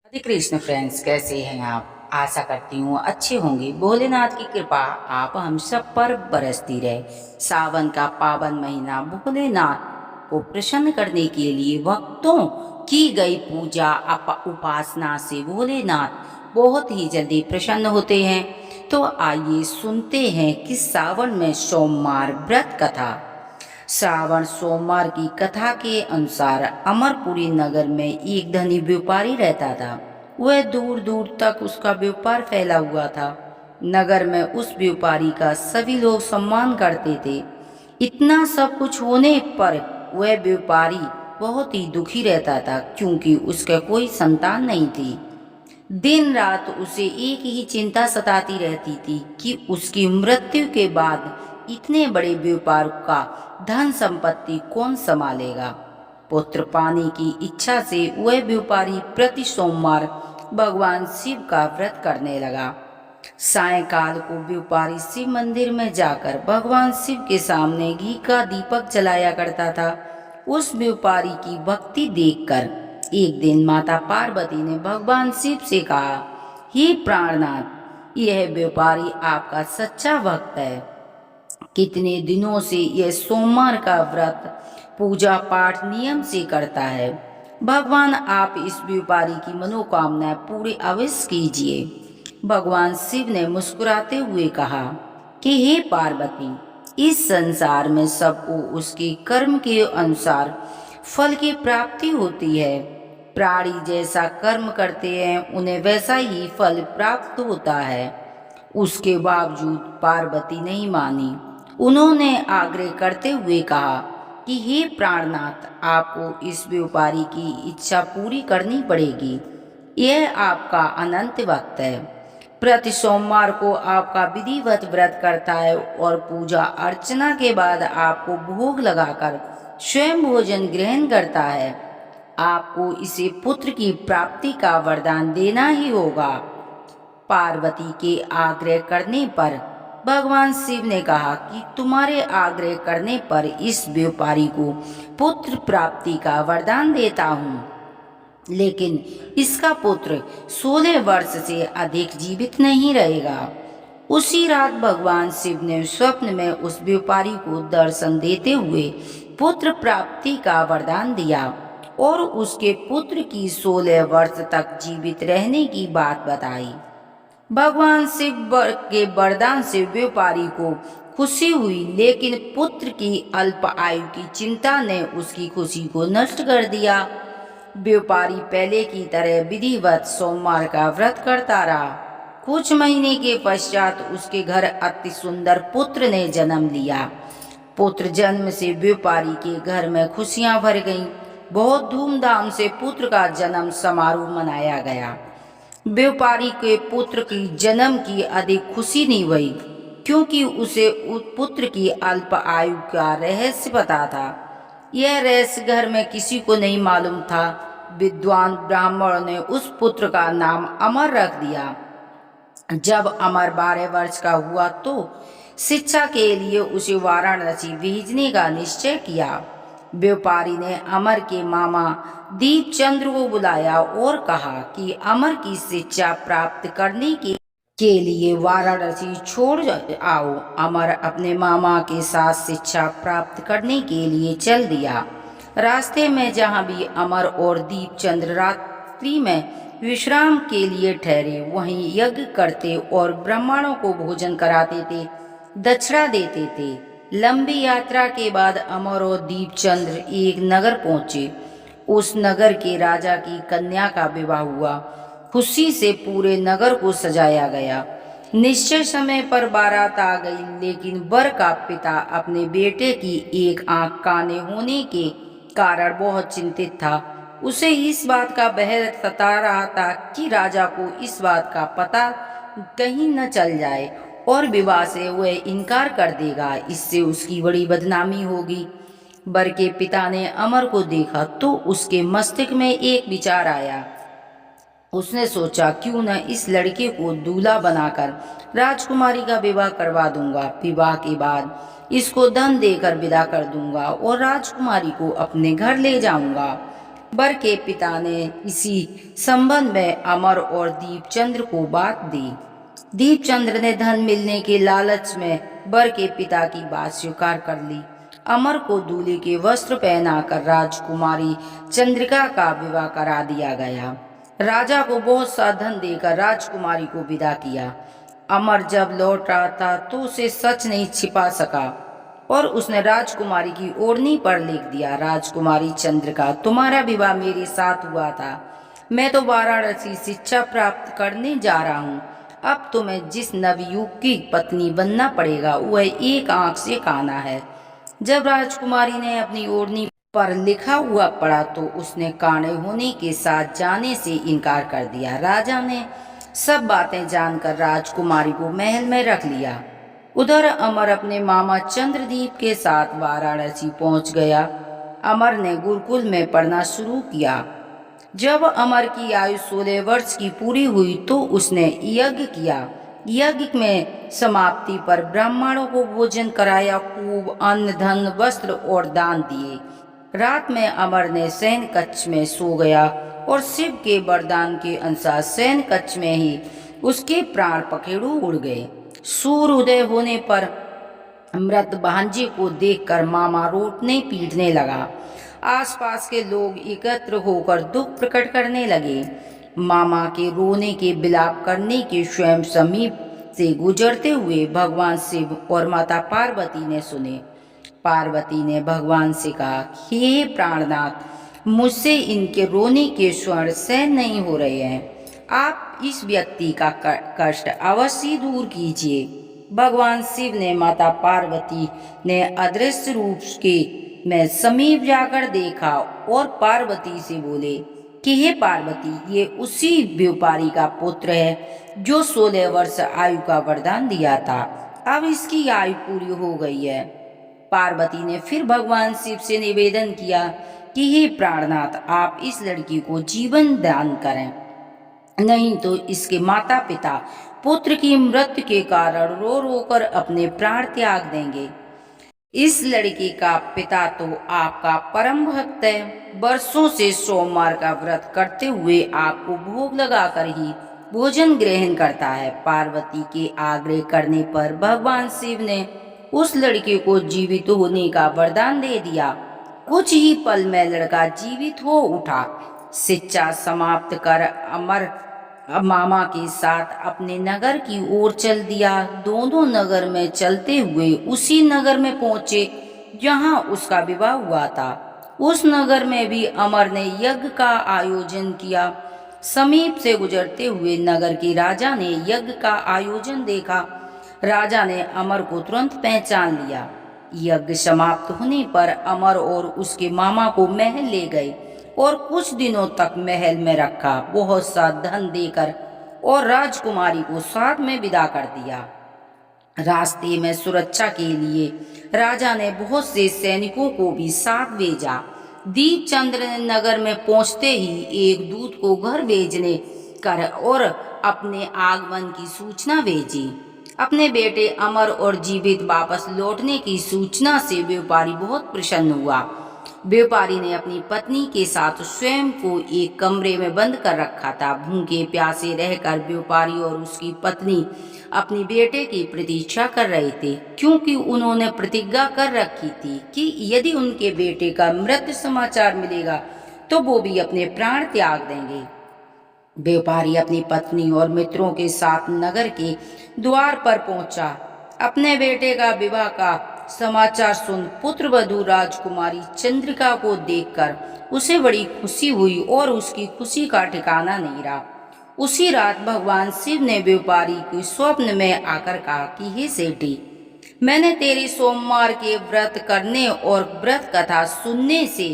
Radhe Krishna friends, कैसे हैं आप? आशा करती हूँ अच्छे होंगे। भोलेनाथ की कृपा आप हम सब पर बरसती रहे। सावन का पावन महीना भोलेनाथ को प्रसन्न करने के लिए भक्तों की गई पूजा उपासना से भोलेनाथ बहुत ही जल्दी प्रसन्न होते हैं। तो आइए सुनते हैं कि सावन में सोमवार व्रत कथा। श्रावण सोमवार की कथा के अनुसार अमरपुरी नगर में एक धनी व्यापारी रहता था। वह दूर दूर तक उसका व्यापार फैला हुआ था। नगर में उस व्यापारी का सभी लोग सम्मान करते थे। इतना सब कुछ होने पर वह व्यापारी बहुत ही दुखी रहता था, क्योंकि उसका कोई संतान नहीं थी। दिन रात उसे एक ही चिंता सताती रहती थी कि उसकी मृत्यु के बाद इतने बड़े व्यापार का धन संपत्ति कौन संभालेगा। पुत्र पाने की इच्छा से वह व्यापारी प्रति सोमवार भगवान शिव का व्रत करने लगा। सायंकाल को व्यापारी शिव मंदिर में जाकर भगवान शिव के सामने घी का दीपक जलाया करता था। उस व्यापारी की भक्ति देखकर एक दिन माता पार्वती ने भगवान शिव से कहा, हे प्राणनाथ, यह व्यापारी आपका सच्चा भक्त है। कितने दिनों से यह सोमवार का व्रत पूजा पाठ नियम से करता है। भगवान आप इस व्यापारी की मनोकामना पूरी अवश्य कीजिए। भगवान शिव ने मुस्कुराते हुए कहा कि हे पार्वती, इस संसार में सबको उसके कर्म के अनुसार फल की प्राप्ति होती है। प्राणी जैसा कर्म करते हैं उन्हें वैसा ही फल प्राप्त होता है। उसके बावजूद पार्वती नहीं मानी। उन्होंने आग्रह करते हुए कहा कि हे प्राणनाथ, आपको इस व्यापारी की इच्छा पूरी करनी पड़ेगी। यह आपका अनंत भक्त है। प्रति सोमवार को आपका विधिवत व्रत करता है और पूजा अर्चना के बाद आपको भोग लगाकर स्वयं भोजन ग्रहण करता है। आपको इसे पुत्र की प्राप्ति का वरदान देना ही होगा। पार्वती के आग्रह करने पर भगवान शिव ने कहा कि तुम्हारे आग्रह करने पर इस व्यापारी को पुत्र प्राप्ति का वरदान देता हूँ, लेकिन इसका पुत्र 16 वर्ष से अधिक जीवित नहीं रहेगा। उसी रात भगवान शिव ने स्वप्न में उस व्यापारी को दर्शन देते हुए पुत्र प्राप्ति का वरदान दिया और उसके पुत्र की 16 वर्ष तक जीवित रहने की बात बताई। भगवान शिव के वरदान से व्यापारी को खुशी हुई, लेकिन पुत्र की अल्प आयु की चिंता ने उसकी खुशी को नष्ट कर दिया। व्यापारी पहले की तरह विधिवत सोमवार का व्रत करता रहा। कुछ महीने के पश्चात उसके घर अति सुंदर पुत्र ने जन्म लिया। पुत्र जन्म से व्यापारी के घर में खुशियां भर गईं। बहुत धूमधाम से पुत्र का जन्म समारोह मनाया गया। व्यापारी के पुत्र की जन्म की अधिक खुशी नहीं हुई, क्योंकि उसे उस पुत्र की अल्प आयु का रहस्य पता था। यह रहस्य घर में किसी को नहीं मालूम था। विद्वान ब्राह्मण ने उस पुत्र का नाम अमर रख दिया। जब अमर 12 वर्ष का हुआ तो शिक्षा के लिए उसे वाराणसी भेजने का निश्चय किया। व्यापारी ने अमर के मामा दीपचंद्र को बुलाया और कहा कि अमर की शिक्षा प्राप्त करने के लिए वाराणसी छोड़ आओ। अमर अपने मामा के साथ शिक्षा प्राप्त करने के लिए चल दिया। रास्ते में जहाँ भी अमर और दीपचंद्र रात्रि में विश्राम के लिए ठहरे, वहीं यज्ञ करते और ब्राह्मणों को भोजन कराते थे, दक्षिणा देते थे। लंबी यात्रा के बाद अमर और दीपचंद्र एक नगर पहुंचे। उस नगर के राजा की कन्या का विवाह हुआ। खुशी से पूरे नगर को सजाया गया। निश्चय समय पर बारात आ गई, लेकिन वर का पिता अपने बेटे की एक आंख काने होने के कारण बहुत चिंतित था। उसे इस बात का बहर सता रहा था कि राजा को इस बात का पता कहीं न चल जाए और विवाह से वह इनकार कर देगा। इससे उसकी बड़ी बदनामी होगी। वर के पिता ने अमर को देखा तो उसके मस्तिष्क में एक विचार आया। उसने सोचा, क्यों न इस लड़के को दूल्हा बनाकर राजकुमारी का विवाह करवा दूंगा। विवाह के बाद इसको धन देकर विदा कर दूंगा और राजकुमारी को अपने घर ले जाऊंगा। वर के पिता ने इसी संबंध में अमर और दीपचंद्र को बात दी। दीपचंद्र ने धन मिलने के लालच में वर के पिता की बात स्वीकार कर ली। अमर को दूल्हे के वस्त्र पहनाकर राजकुमारी चंद्रिका का विवाह करा दिया गया। राजा को बहुत सा धन देकर राजकुमारी को विदा किया। अमर जब लौट रहा था तो उसे सच नहीं छिपा सका और उसने राजकुमारी की ओढ़नी पर लिख दिया, राजकुमारी चंद्रिका, तुम्हारा विवाह मेरे साथ हुआ था। मैं तो वाराणसी शिक्षा प्राप्त करने जा रहा हूँ। अब तुम्हें जिस नवयुग की पत्नी बनना पड़ेगा वह एक आंख से काना है। जब राजकुमारी ने अपनी ओढ़नी पर लिखा हुआ पढ़ा तो उसने काणे होने के साथ जाने से इनकार कर दिया। राजा ने सब बातें जानकर राजकुमारी को महल में रख लिया। उधर अमर अपने मामा चंद्रदीप के साथ वाराणसी पहुंच गया। अमर ने गुरुकुल में पढ़ना शुरू किया। जब अमर की आयु 16 वर्ष की पूरी हुई तो उसने यज्ञ किया। यज्ञ में समाप्ति पर ब्राह्मणों को भोजन कराया, खूब अन्न धन वस्त्र और दान दिए। रात में अमर ने शयन कक्ष में सो गया और शिव के वरदान के अनुसार शयन कक्ष में ही उसके प्राण पखेरु उड़ गए। सूर्योदय होने पर मृत भांजे को देखकर मामा रोटने पीटने लगा। आसपास के लोग एकत्र होकर दुख प्रकट करने लगे। मामा के रोने के विलाप करने के स्वयं समीप से गुजरते हुए भगवान शिव और माता पार्वती ने सुने। पार्वती ने भगवान से कहा, हे प्राणनाथ, मुझसे इनके रोने के स्वर सहन नहीं हो रहे हैं। आप इस व्यक्ति का कष्ट अवश्य दूर कीजिए। भगवान शिव ने माता पार्वती ने अदृश्य रूप के में समीप जाकर देखा और पार्वती से बोले कि हे पार्वती, ये उसी व्यापारी का पुत्र है जो 16 वर्ष आयु का वरदान दिया था। अब इसकी आयु पूरी हो गई है। पार्वती ने फिर भगवान शिव से निवेदन किया कि हे प्राणनाथ, आप इस लड़की को जीवन दान करें, नहीं तो इसके माता पिता पुत्र की मृत्यु के कारण रो रो कर अपने प्राण त्याग देंगे। इस लड़की का पिता तो आपका परम भक्त है। वर्षों से सोमवार का व्रत करते हुए आपको भोग लगाकर ही भोजन ग्रहण करता है। पार्वती के आग्रह करने पर भगवान शिव ने उस लड़के को जीवित होने का वरदान दे दिया। कुछ ही पल में लड़का जीवित हो उठा। शिक्षा समाप्त कर अमर मामा के साथ अपने नगर की ओर चल दिया। दोनों नगर में चलते हुए उसी नगर में पहुंचे जहां उसका विवाह हुआ था। उस नगर में भी अमर ने यज्ञ का आयोजन किया। समीप से गुजरते हुए नगर के राजा ने यज्ञ का आयोजन देखा। राजा ने अमर को तुरंत पहचान लिया। यज्ञ समाप्त होने पर अमर और उसके मामा को महल ले गए और कुछ दिनों तक महल में रखा। बहुत सा धन देकर और राजकुमारी को साथ में विदा कर दिया। रास्ते में सुरक्षा के लिए राजा ने बहुत से सैनिकों को भी साथ भेजा। दीपचंद्र ने नगर में पहुंचते ही एक दूत को घर भेजने कर और अपने आगमन की सूचना भेजी। अपने बेटे अमर और जीवित वापस लौटने की सूचना से व्यापारी बहुत प्रसन्न हुआ। व्यापारी ने अपनी पत्नी के साथ स्वयं को एक कमरे में बंद कर रखा था। भूखे प्यासे रहकर व्यापारी और उसकी पत्नी अपनी बेटे की प्रतीक्षा कर रहे थे, क्योंकि उन्होंने प्रतिज्ञा कर रखी थी कि यदि उनके बेटे का मृत्यु समाचार मिलेगा तो वो भी अपने प्राण त्याग देंगे। व्यापारी अपनी पत्नी और मित्रों के साथ नगर के द्वार पर पहुंचा। अपने बेटे का विवाह का समाचार सुन पुत्रवधू राजकुमारी चंद्रिका को देखकर उसे बड़ी खुशी हुई और उसकी खुशी का ठिकाना नहीं रहा। उसी रात भगवान शिव ने व्यापारी को स्वप्न में आकर कहा कि हे सेठी, मैंने तेरी सोमवार के व्रत करने और व्रत कथा सुनने से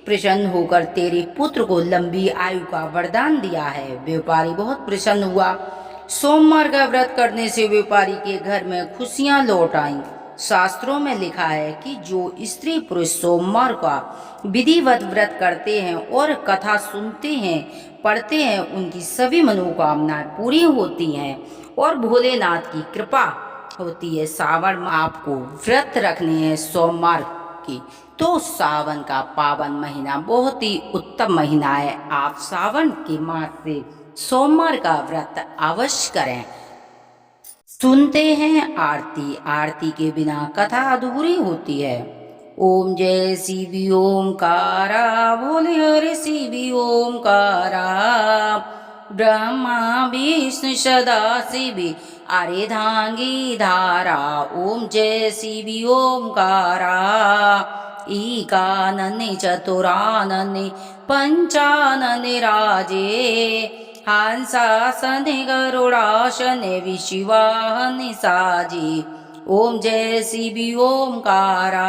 प्रसन्न होकर तेरे पुत्र को लंबी आयु का वरदान दिया है। व्यापारी बहुत प्रसन्न हुआ। सोमवार का व्रत करने से व्यापारी के घर में खुशियां लौट आईं। शास्त्रों में लिखा है कि जो स्त्री पुरुष सोमवार का विधिवत व्रत करते हैं और कथा सुनते हैं, पढ़ते हैं, उनकी सभी मनोकामनाएं पूरी होती हैं और भोलेनाथ की कृपा होती है। सावन में आपको व्रत रखने हैं सोमवार की। तो सावन का पावन महीना बहुत ही उत्तम महीना है। आप सावन के मास से सोमवार का व्रत अवश्य करें। सुनते हैं आरती, आरती के बिना कथा अधूरी होती है। ओम जय शिव ओमकारा, बोले हरि शिव ओमकारा। ब्रह्मा विष्णु सदा शिव, अरे धांगी धारा। ओम जय शिव ओमकारा। ईकानने चतुरानने पंचानने राजे। हंसासने गरुड़ासने विशिवाहनि साजे। ओम जय शिव ओमकारा।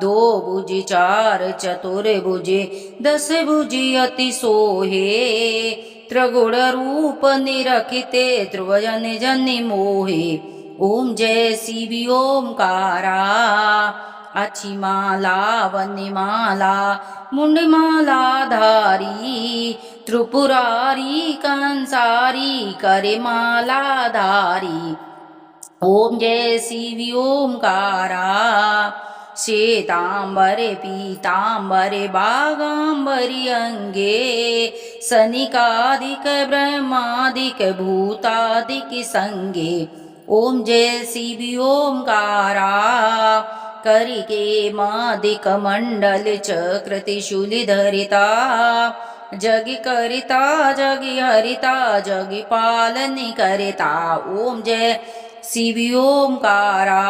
दो भुज चार चतुर भुजे, दस भुजी अति सोहे। त्रिगुण रूप निरखिते, ध्रुवजन जन मोहे। ओम जय शिव ओमकारा। अच्छी माला वन्यमाला, मुंडमाला धारी। त्रिपुरारी कंसारी, करे माला धारी। ओम जय शिव ओमकारा। श्वेतांबरे पीतांबरे बागांबरी अंगे। सनिकादिक ब्रह्मादिक भूतादिक संगे। ओम जय शिव ओमकारा। करिके मादिक मंडल चक्र त्रिशूलि धरिता। जगि करिता जगि हरिता, जगि पालन करिता। ओम जय शिव ओमकारा।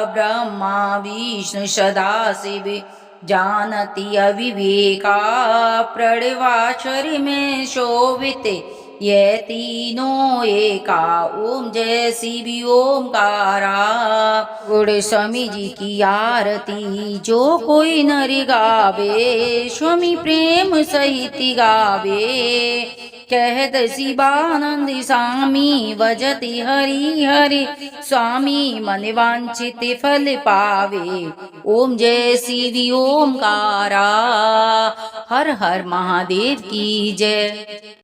ब्रह्मा विष्णु सदा शिव, जानती अविवेका। प्रणवाक्षर में शोभित, ये तीनों एका। ओम जय शिव ओमकारा। गुण स्वामी जी की आरती, जो कोई नर गावे। स्वामी प्रेम सहित गावे। कहत शिवानंद स्वामी, भजति हरि हरि स्वामी। मन वांछित फल पावे। ओम जय शिव ओमकारा। हर हर महादेव की जय।